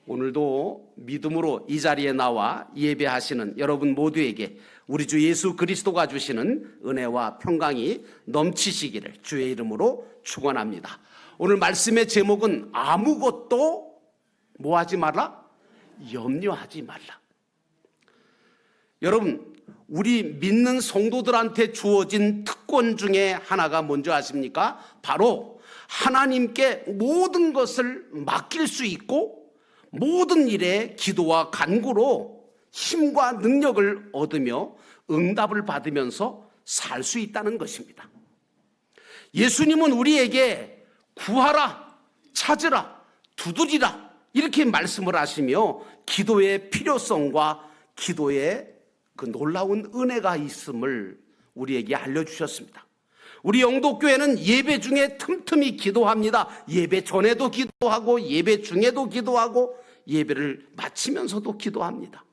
오늘도 믿음으로 이 자리에 나와 예배하시는 여러분 모두에게 우리 주 예수 그리스도가 주시는 은혜와 평강이 넘치시기를 주의 이름으로 축원합니다. 오늘 말씀의 제목은 아무것도 뭐하지 말라? 염려하지 말라. 여러분, 우리 믿는 성도들한테 주어진 특권 중에 하나가 뭔지 아십니까? 바로 하나님께 모든 것을 맡길 수 있고 모든 일에 기도와 간구로 힘과 능력을 얻으며 응답을 받으면서 살 수 있다는 것입니다. 예수님은 우리에게 구하라, 찾으라, 두드리라 이렇게 말씀을 하시며 기도의 필요성과 기도의 그 놀라운 은혜가 있음을 우리에게 알려주셨습니다. 우리 영도교회는 예배 중에 틈틈이 기도합니다. 예배 전에도 기도하고 예배 중에도 기도하고 예배를 마치면서도 기도합니다.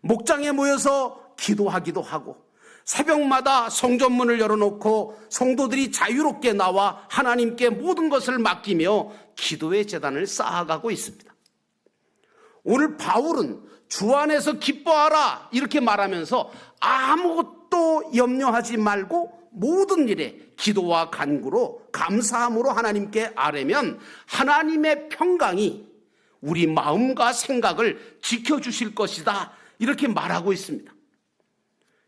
목장에 모여서 기도하기도 하고 새벽마다 성전문을 열어놓고 성도들이 자유롭게 나와 하나님께 모든 것을 맡기며 기도의 제단을 쌓아가고 있습니다. 오늘 바울은 주 안에서 기뻐하라 이렇게 말하면서 아무것도 염려하지 말고 모든 일에 기도와 간구로 감사함으로 하나님께 아뢰면 하나님의 평강이 우리 마음과 생각을 지켜주실 것이다 이렇게 말하고 있습니다.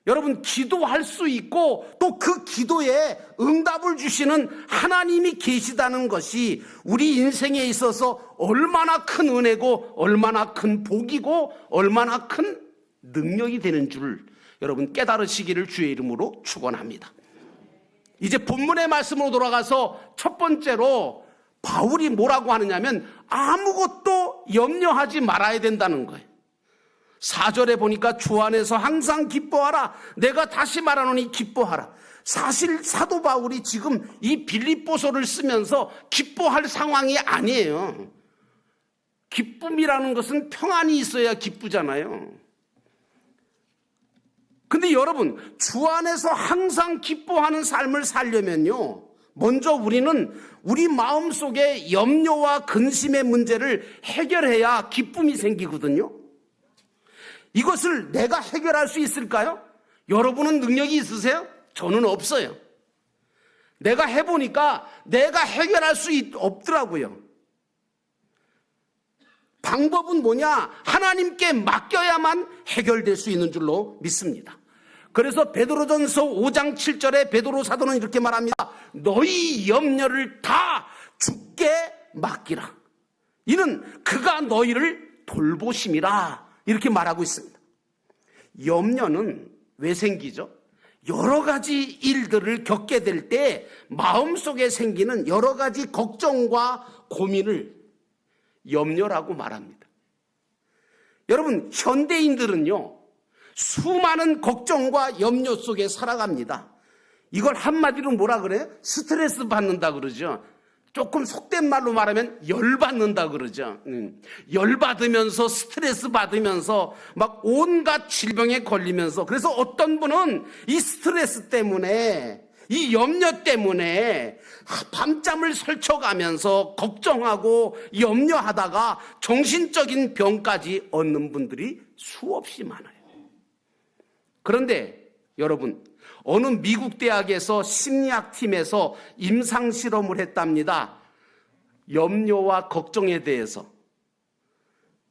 여러분, 기도할 수 있고 또 그 기도에 응답을 주시는 하나님이 계시다는 것이 우리 인생에 있어서 얼마나 큰 은혜고 얼마나 큰 복이고 얼마나 큰 능력이 되는 줄 여러분 깨달으시기를 주의 이름으로 축원합니다. 이제 본문의 말씀으로 돌아가서 첫 번째로 바울이 뭐라고 하느냐면 아무것도 염려하지 말아야 된다는 거예요. 4절에 보니까 주 안에서 항상 기뻐하라. 내가 다시 말하노니 기뻐하라. 사실 사도 바울이 지금 이 빌립보서를 쓰면서 기뻐할 상황이 아니에요. 기쁨이라는 것은 평안이 있어야 기쁘잖아요. 근데 여러분, 주 안에서 항상 기뻐하는 삶을 살려면요, 먼저 우리는 우리 마음속에 염려와 근심의 문제를 해결해야 기쁨이 생기거든요. 이것을 내가 해결할 수 있을까요? 여러분은 능력이 있으세요? 저는 없어요. 내가 해보니까 내가 해결할 수 없더라고요. 방법은 뭐냐? 하나님께 맡겨야만 해결될 수 있는 줄로 믿습니다. 그래서 베드로전서 5장 7절에 베드로 사도는 이렇게 말합니다. 너희 염려를 다 주께 맡기라. 이는 그가 너희를 돌보심이라. 이렇게 말하고 있습니다. 염려는 왜 생기죠? 여러 가지 일들을 겪게 될 때 마음속에 생기는 여러 가지 걱정과 고민을 염려라고 말합니다. 여러분, 현대인들은요, 수많은 걱정과 염려 속에 살아갑니다. 이걸 한마디로 뭐라 그래요? 스트레스 받는다 그러죠. 조금 속된 말로 말하면 열받는다 그러죠. 열받으면서 스트레스 받으면서 막 온갖 질병에 걸리면서, 그래서 어떤 분은 이 스트레스 때문에 이 염려 때문에 밤잠을 설쳐가면서 걱정하고 염려하다가 정신적인 병까지 얻는 분들이 수없이 많아요. 그런데 여러분, 어느 미국 대학에서 심리학팀에서 임상실험을 했답니다. 염려와 걱정에 대해서.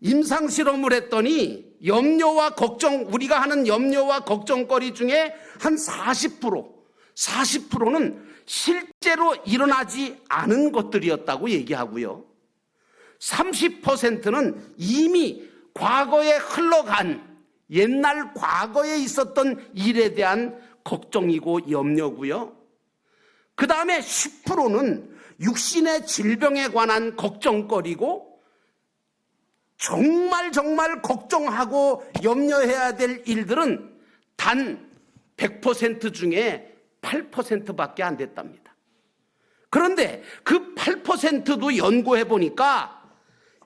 임상실험을 했더니 염려와 걱정, 우리가 하는 염려와 걱정거리 중에 한 40%는 실제로 일어나지 않은 것들이었다고 얘기하고요. 30%는 이미 과거에 흘러간 옛날 과거에 있었던 일에 대한 걱정이고 염려고요. 그 다음에 10%는 육신의 질병에 관한 걱정거리고 정말 걱정하고 염려해야 될 일들은 단 100% 중에 8%밖에 안 됐답니다. 그런데 그 8%도 연구해 보니까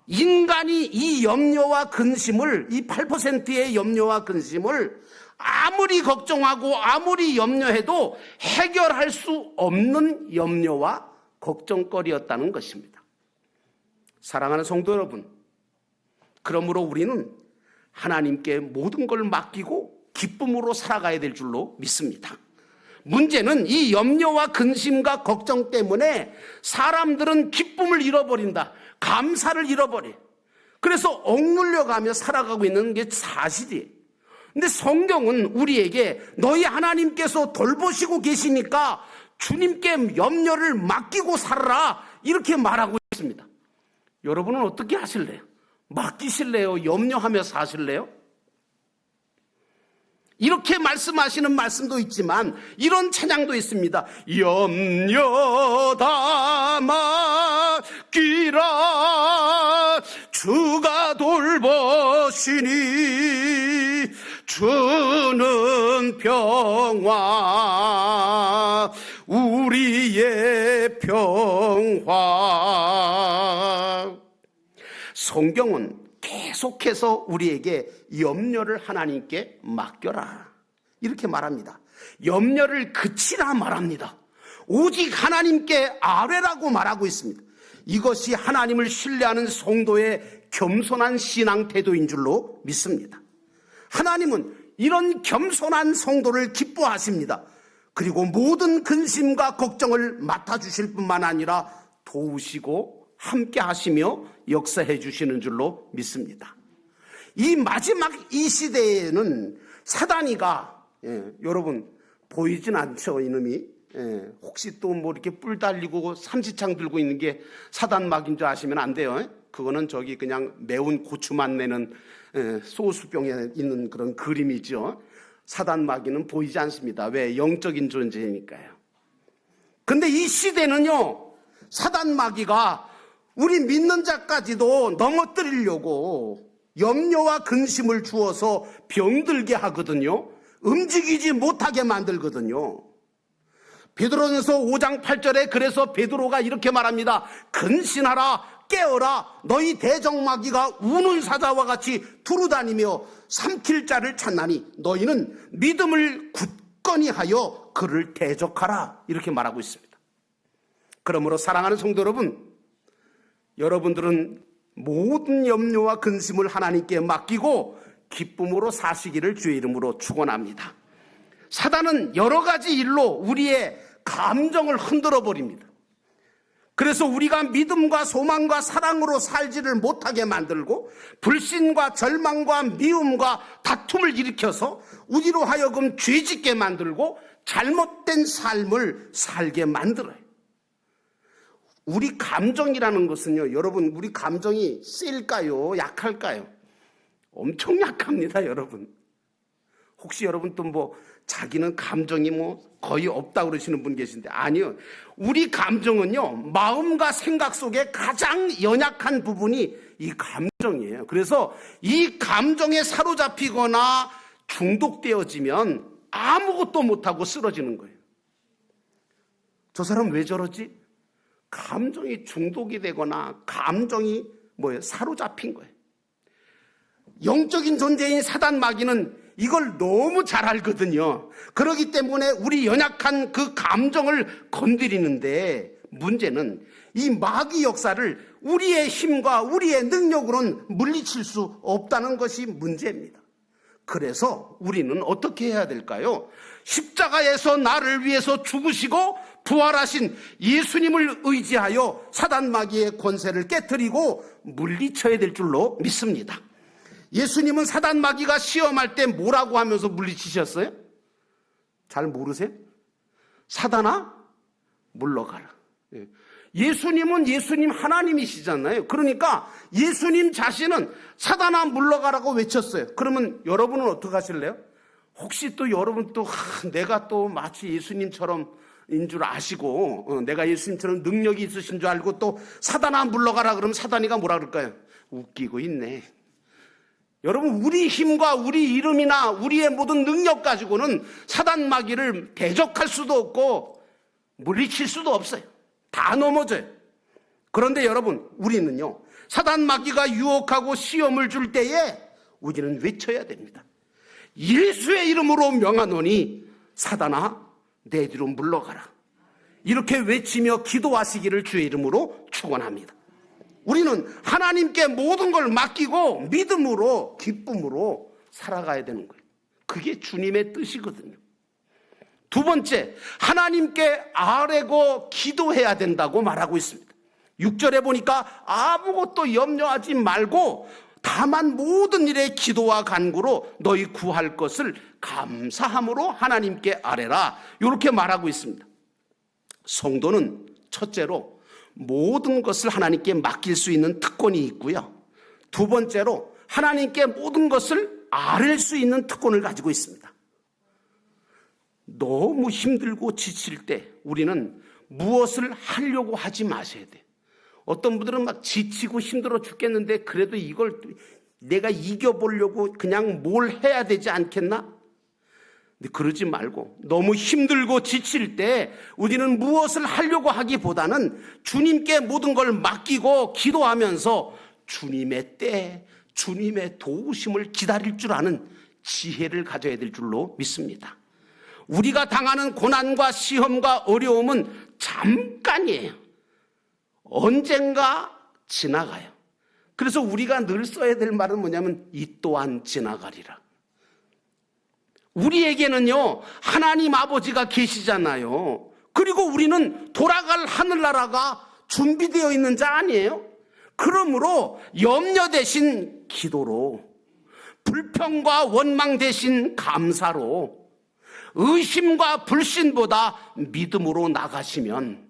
인간이 이 염려와 근심을, 이 8%의 염려와 근심을 아무리 걱정하고 아무리 염려해도 해결할 수 없는 염려와 걱정거리였다는 것입니다. 사랑하는 성도 여러분, 그러므로 우리는 하나님께 모든 걸 맡기고 기쁨으로 살아가야 될 줄로 믿습니다. 문제는 이 염려와 근심과 걱정 때문에 사람들은 기쁨을 잃어버린다. 감사를 잃어버려. 그래서 억눌려가며 살아가고 있는 게 사실이에요. 근데 성경은 우리에게 너희 하나님께서 돌보시고 계시니까 주님께 염려를 맡기고 살아라 이렇게 말하고 있습니다. 여러분은 어떻게 하실래요? 맡기실래요? 염려하며 사실래요? 이렇게 말씀하시는 말씀도 있지만 이런 찬양도 있습니다. 염려 다 맡기라 주가 돌보시니 주는 평화 우리의 평화. 성경은 계속해서 우리에게 염려를 하나님께 맡겨라 이렇게 말합니다. 염려를 그치라 말합니다. 오직 하나님께 아뢰라고 말하고 있습니다. 이것이 하나님을 신뢰하는 성도의 겸손한 신앙 태도인 줄로 믿습니다. 하나님은 이런 겸손한 성도를 기뻐하십니다. 그리고 모든 근심과 걱정을 맡아주실 뿐만 아니라 도우시고 함께 하시며 역사해 주시는 줄로 믿습니다. 이 마지막 이 시대에는 사단이가 여러분 보이진 않죠. 이놈이 혹시 또 뭐 이렇게 뿔 달리고 삼시창 들고 있는 게 사단막인 줄 아시면 안 돼요. 그거는 저기 그냥 매운 고추만 내는 소수병에 있는 그런 그림이죠. 사단마귀는 보이지 않습니다. 왜? 영적인 존재니까요. 근데 이 시대는요, 사단마귀가 우리 믿는 자까지도 넘어뜨리려고 염려와 근심을 주어서 병들게 하거든요. 움직이지 못하게 만들거든요. 베드로전서 5장 8절에 그래서 베드로가 이렇게 말합니다. 근신하라 깨어라 너희 대적마귀가 우는 사자와 같이 두루다니며 삼킬 자를 찾나니 너희는 믿음을 굳건히 하여 그를 대적하라 이렇게 말하고 있습니다. 그러므로 사랑하는 성도 여러분, 여러분들은 모든 염려와 근심을 하나님께 맡기고 기쁨으로 사시기를 주의 이름으로 축원합니다. 사단은 여러 가지 일로 우리의 감정을 흔들어 버립니다. 그래서 우리가 믿음과 소망과 사랑으로 살지를 못하게 만들고 불신과 절망과 미움과 다툼을 일으켜서 우리로 하여금 죄짓게 만들고 잘못된 삶을 살게 만들어요. 우리 감정이라는 것은요, 여러분, 우리 감정이 셀까요? 약할까요? 엄청 약합니다, 여러분. 혹시 여러분 또 뭐 자기는 감정이 뭐 거의 없다고 그러시는 분 계신데, 아니요. 우리 감정은요, 마음과 생각 속에 가장 연약한 부분이 이 감정이에요. 그래서 이 감정에 사로잡히거나 중독되어지면 아무것도 못하고 쓰러지는 거예요. 저 사람 왜 저러지? 감정이 중독이 되거나 감정이 사로잡힌 거예요. 영적인 존재인 사단 마귀는 이걸 너무 잘 알거든요. 그렇기 때문에 우리 연약한 그 감정을 건드리는데 문제는 이 마귀 역사를 우리의 힘과 우리의 능력으로는 물리칠 수 없다는 것이 문제입니다. 그래서 우리는 어떻게 해야 될까요? 십자가에서 나를 위해서 죽으시고 부활하신 예수님을 의지하여 사단 마귀의 권세를 깨트리고 물리쳐야 될 줄로 믿습니다. 예수님은 사단 마귀가 시험할 때 뭐라고 하면서 물리치셨어요? 잘 모르세요? 사단아 물러가라. 예수님은 예수님 하나님이시잖아요. 그러니까 예수님 자신은 사단아 물러가라고 외쳤어요. 그러면 여러분은 어떻게 하실래요? 혹시 또 여러분 또 내가 또 마치 예수님처럼 인 줄 아시고 내가 예수님처럼 능력이 있으신 줄 알고 또 사단아 물러가라 그러면 사단이가 뭐라 그럴까요? 웃기고 있네. 여러분, 우리 힘과 우리 이름이나 우리의 모든 능력 가지고는 사단 마귀를 대적할 수도 없고 물리칠 수도 없어요. 다 넘어져요. 그런데 여러분, 우리는요, 사단 마귀가 유혹하고 시험을 줄 때에 우리는 외쳐야 됩니다. 예수의 이름으로 명하노니 사단아 내 뒤로 물러가라. 이렇게 외치며 기도하시기를 주의 이름으로 축원합니다. 우리는 하나님께 모든 걸 맡기고 믿음으로, 기쁨으로 살아가야 되는 거예요. 그게 주님의 뜻이거든요. 두 번째, 하나님께 아뢰고 기도해야 된다고 말하고 있습니다. 6절에 보니까 아무것도 염려하지 말고 다만 모든 일에 기도와 간구로 너희 구할 것을 감사함으로 하나님께 아뢰라, 이렇게 말하고 있습니다. 성도는 첫째로 모든 것을 하나님께 맡길 수 있는 특권이 있고요, 두 번째로 하나님께 모든 것을 아뢰 수 있는 특권을 가지고 있습니다. 너무 힘들고 지칠 때 우리는 무엇을 하려고 하지 마셔야 돼요. 어떤 분들은 막 지치고 힘들어 죽겠는데 그래도 이걸 내가 이겨보려고 그냥 뭘 해야 되지 않겠나? 근데 그러지 말고 너무 힘들고 지칠 때 우리는 무엇을 하려고 하기보다는 주님께 모든 걸 맡기고 기도하면서 주님의 때, 주님의 도우심을 기다릴 줄 아는 지혜를 가져야 될 줄로 믿습니다. 우리가 당하는 고난과 시험과 어려움은 잠깐이에요. 언젠가 지나가요. 그래서 우리가 늘 써야 될 말은 뭐냐면 이 또한 지나가리라. 우리에게는요, 하나님 아버지가 계시잖아요. 그리고 우리는 돌아갈 하늘나라가 준비되어 있는 자 아니에요? 그러므로 염려 대신 기도로, 불평과 원망 대신 감사로, 의심과 불신보다 믿음으로 나가시면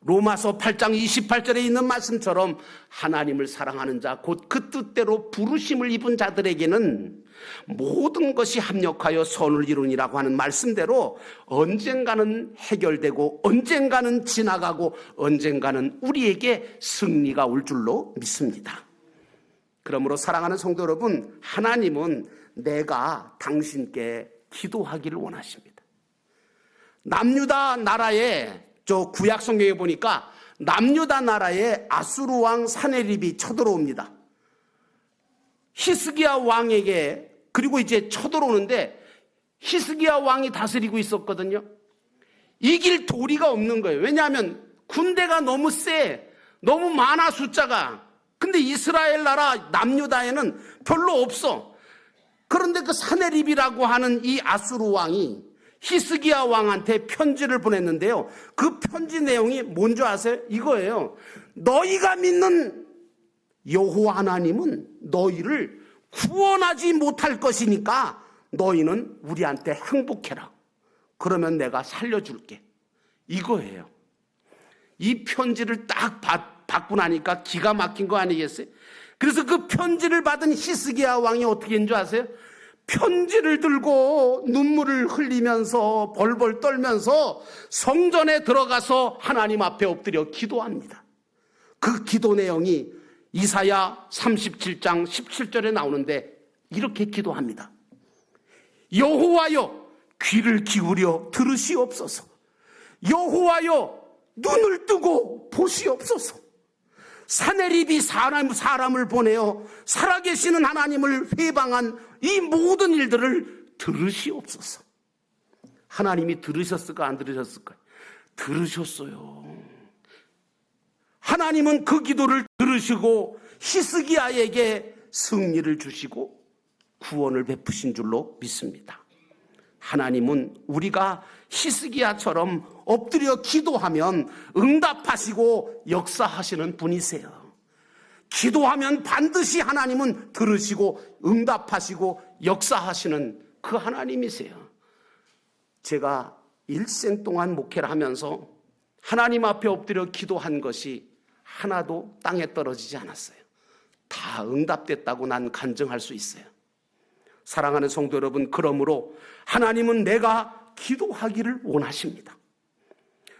로마서 8장 28절에 있는 말씀처럼 하나님을 사랑하는 자, 곧 그 뜻대로 부르심을 입은 자들에게는 모든 것이 합력하여 선을 이루니라고 하는 말씀대로 언젠가는 해결되고 언젠가는 지나가고 언젠가는 우리에게 승리가 올 줄로 믿습니다. 그러므로 사랑하는 성도 여러분, 하나님은 내가 당신께 기도하기를 원하십니다. 남유다 나라에, 저 구약 성경에 보니까 남유다 나라에 아수르 왕 사네립이 쳐들어옵니다. 히스기야 왕에게, 그리고 이제 쳐들어오는데 히스기야 왕이 다스리고 있었거든요. 이길 도리가 없는 거예요. 왜냐하면 군대가 너무 세, 너무 많아 숫자가. 근데 이스라엘 나라 남유다에는 별로 없어. 그런데 그 사네립이라고 하는 이 아수르 왕이 히스기야 왕한테 편지를 보냈는데요, 그 편지 내용이 뭔지 아세요? 이거예요. 너희가 믿는 여호와 하나님은 너희를 구원하지 못할 것이니까 너희는 우리한테 항복해라. 그러면 내가 살려줄게. 이거예요. 이 편지를 딱 받고 나니까 기가 막힌 거 아니겠어요? 그래서 그 편지를 받은 히스기야 왕이 어떻게 했는 줄 아세요? 편지를 들고 눈물을 흘리면서 벌벌 떨면서 성전에 들어가서 하나님 앞에 엎드려 기도합니다. 그 기도 내용이 이사야 37장 17절에 나오는데 이렇게 기도합니다. 여호와여, 귀를 기울여 들으시옵소서. 여호와여, 눈을 뜨고 보시옵소서. 사네립이 사람을 보내어 살아계시는 하나님을 회방한 이 모든 일들을 들으시옵소서. 하나님이 들으셨을까 안 들으셨을까? 들으셨어요. 하나님은 그 기도를 들으시고 히스기야에게 승리를 주시고 구원을 베푸신 줄로 믿습니다. 하나님은 우리가 히스기야처럼 엎드려 기도하면 응답하시고 역사하시는 분이세요. 기도하면 반드시 하나님은 들으시고 응답하시고 역사하시는 그 하나님이세요. 제가 일생 동안 목회를 하면서 하나님 앞에 엎드려 기도한 것이 하나도 땅에 떨어지지 않았어요. 다 응답됐다고 난 간증할 수 있어요. 사랑하는 성도 여러분, 그러므로 하나님은 내가 기도하기를 원하십니다.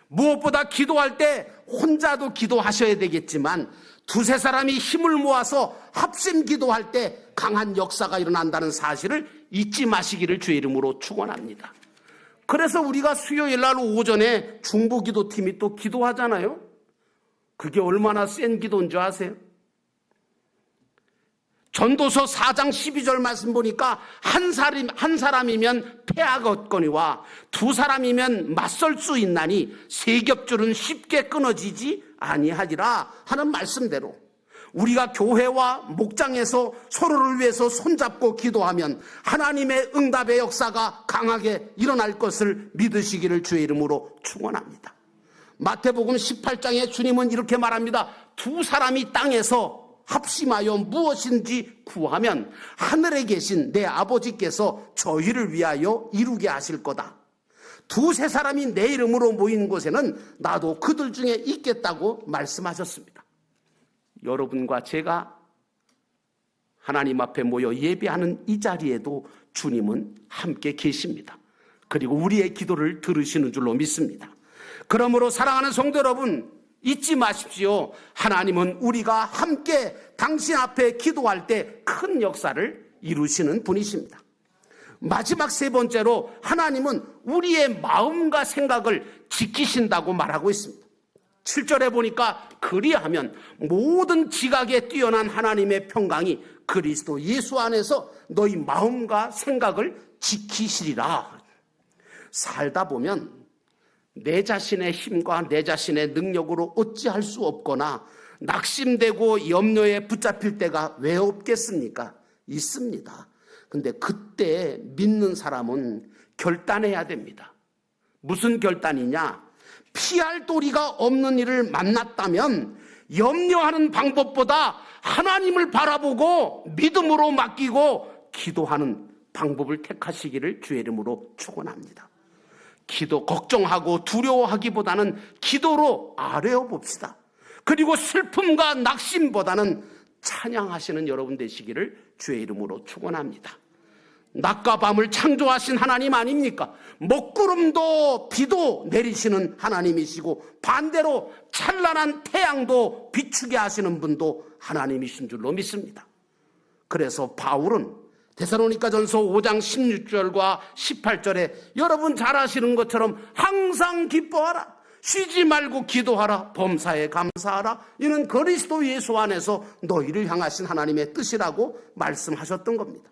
무엇보다 기도할 때 혼자도 기도하셔야 되겠지만 두세 사람이 힘을 모아서 합심 기도할 때 강한 역사가 일어난다는 사실을 잊지 마시기를 주의 이름으로 축원합니다. 그래서 우리가 수요일 날 오전에 중보기도팀이 또 기도하잖아요. 그게 얼마나 센 기도인 줄 아세요? 전도서 4장 12절 말씀 보니까 한 사람이면 패하겠거니와 두 사람이면 맞설 수 있나니 세 겹줄은 쉽게 끊어지지 아니하리라 하는 말씀대로 우리가 교회와 목장에서 서로를 위해서 손잡고 기도하면 하나님의 응답의 역사가 강하게 일어날 것을 믿으시기를 주의 이름으로 축원합니다. 마태복음 18장에 주님은 이렇게 말합니다. 두 사람이 땅에서 합심하여 무엇인지 구하면 하늘에 계신 내 아버지께서 저희를 위하여 이루게 하실 거다. 두세 사람이 내 이름으로 모이는 곳에는 나도 그들 중에 있겠다고 말씀하셨습니다. 여러분과 제가 하나님 앞에 모여 예배하는 이 자리에도 주님은 함께 계십니다. 그리고 우리의 기도를 들으시는 줄로 믿습니다. 그러므로 사랑하는 성도 여러분, 잊지 마십시오. 하나님은 우리가 함께 당신 앞에 기도할 때 큰 역사를 이루시는 분이십니다. 마지막 세 번째로 하나님은 우리의 마음과 생각을 지키신다고 말하고 있습니다. 7절에 보니까 그리하면 모든 지각에 뛰어난 하나님의 평강이 그리스도 예수 안에서 너희 마음과 생각을 지키시리라. 살다 보면 내 자신의 힘과 내 자신의 능력으로 어찌할 수 없거나 낙심되고 염려에 붙잡힐 때가 왜 없겠습니까? 있습니다. 근데 그때 믿는 사람은 결단해야 됩니다. 무슨 결단이냐? 피할 도리가 없는 일을 만났다면 염려하는 방법보다 하나님을 바라보고 믿음으로 맡기고 기도하는 방법을 택하시기를 주의 이름으로 축원합니다. 기도 걱정하고 두려워하기보다는 기도로 아뢰어 봅시다. 그리고 슬픔과 낙심보다는 찬양하시는 여러분 되시기를 주의 이름으로 축원합니다. 낮과 밤을 창조하신 하나님 아닙니까? 먹구름도 비도 내리시는 하나님이시고 반대로 찬란한 태양도 비추게 하시는 분도 하나님이신 줄로 믿습니다. 그래서 바울은 데살로니가전서 5장 16절과 18절에 여러분 잘 아시는 것처럼 항상 기뻐하라, 쉬지 말고 기도하라, 범사에 감사하라, 이는 그리스도 예수 안에서 너희를 향하신 하나님의 뜻이라고 말씀하셨던 겁니다.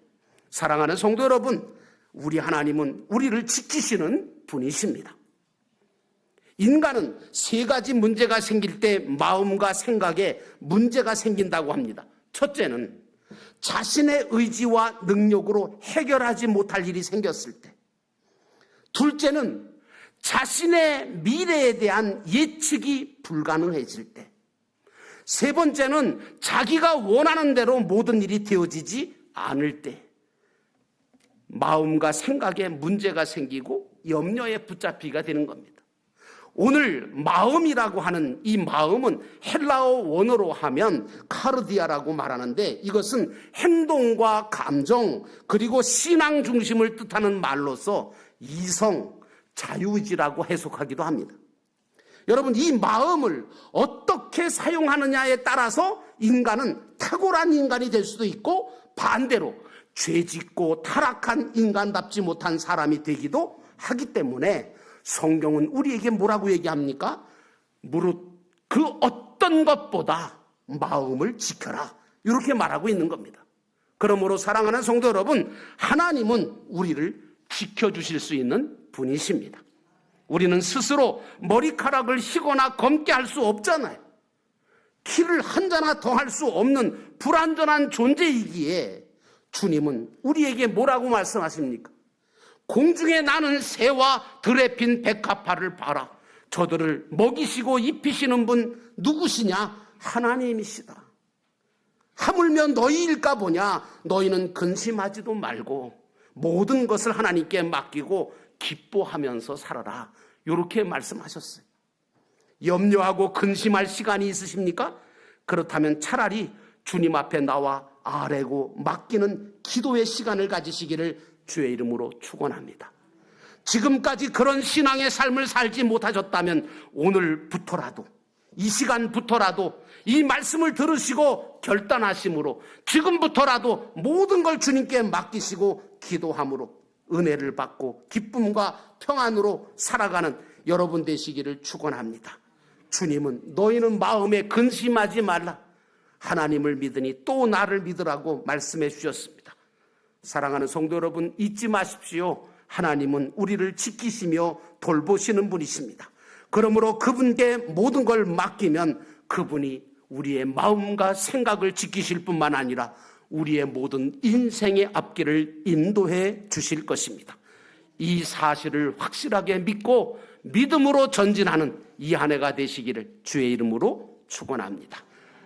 사랑하는 성도 여러분, 우리 하나님은 우리를 지키시는 분이십니다. 인간은 세 가지 문제가 생길 때 마음과 생각에 문제가 생긴다고 합니다. 첫째는 자신의 의지와 능력으로 해결하지 못할 일이 생겼을 때, 둘째는 자신의 미래에 대한 예측이 불가능해질 때, 세 번째는 자기가 원하는 대로 모든 일이 되어지지 않을 때 마음과 생각에 문제가 생기고 염려에 붙잡히게 되는 겁니다. 오늘 마음이라고 하는 이 마음은 헬라어 원어로 하면 카르디아라고 말하는데 이것은 행동과 감정 그리고 신앙 중심을 뜻하는 말로서 이성, 자유의지라고 해석하기도 합니다. 여러분, 이 마음을 어떻게 사용하느냐에 따라서 인간은 탁월한 인간이 될 수도 있고 반대로 죄짓고 타락한 인간답지 못한 사람이 되기도 하기 때문에 성경은 우리에게 뭐라고 얘기합니까? 무릇 그 어떤 것보다 마음을 지켜라, 이렇게 말하고 있는 겁니다. 그러므로 사랑하는 성도 여러분, 하나님은 우리를 지켜주실 수 있는 분이십니다. 우리는 스스로 머리카락을 희거나 검게 할 수 없잖아요. 키를 한 자나 더 할 수 없는 불완전한 존재이기에 주님은 우리에게 뭐라고 말씀하십니까? 공중에 나는 새와 들에 핀 백합화를 봐라. 저들을 먹이시고 입히시는 분 누구시냐? 하나님이시다. 하물며 너희일까 보냐? 너희는 근심하지도 말고 모든 것을 하나님께 맡기고 기뻐하면서 살아라. 이렇게 말씀하셨어요. 염려하고 근심할 시간이 있으십니까? 그렇다면 차라리 주님 앞에 나와 아뢰고 맡기는 기도의 시간을 가지시기를 주의 이름으로 축원합니다. 지금까지 그런 신앙의 삶을 살지 못하셨다면 오늘부터라도, 이 시간부터라도 이 말씀을 들으시고 결단하심으로 지금부터라도 모든 걸 주님께 맡기시고 기도함으로 은혜를 받고 기쁨과 평안으로 살아가는 여러분 되시기를 축원합니다. 주님은 너희는 마음에 근심하지 말라, 하나님을 믿으니 또 나를 믿으라고 말씀해 주셨습니다. 사랑하는 성도 여러분, 잊지 마십시오. 하나님은 우리를 지키시며 돌보시는 분이십니다. 그러므로 그분께 모든 걸 맡기면 그분이 우리의 마음과 생각을 지키실 뿐만 아니라 우리의 모든 인생의 앞길을 인도해 주실 것입니다. 이 사실을 확실하게 믿고 믿음으로 전진하는 이 한 해가 되시기를 주의 이름으로 축원합니다.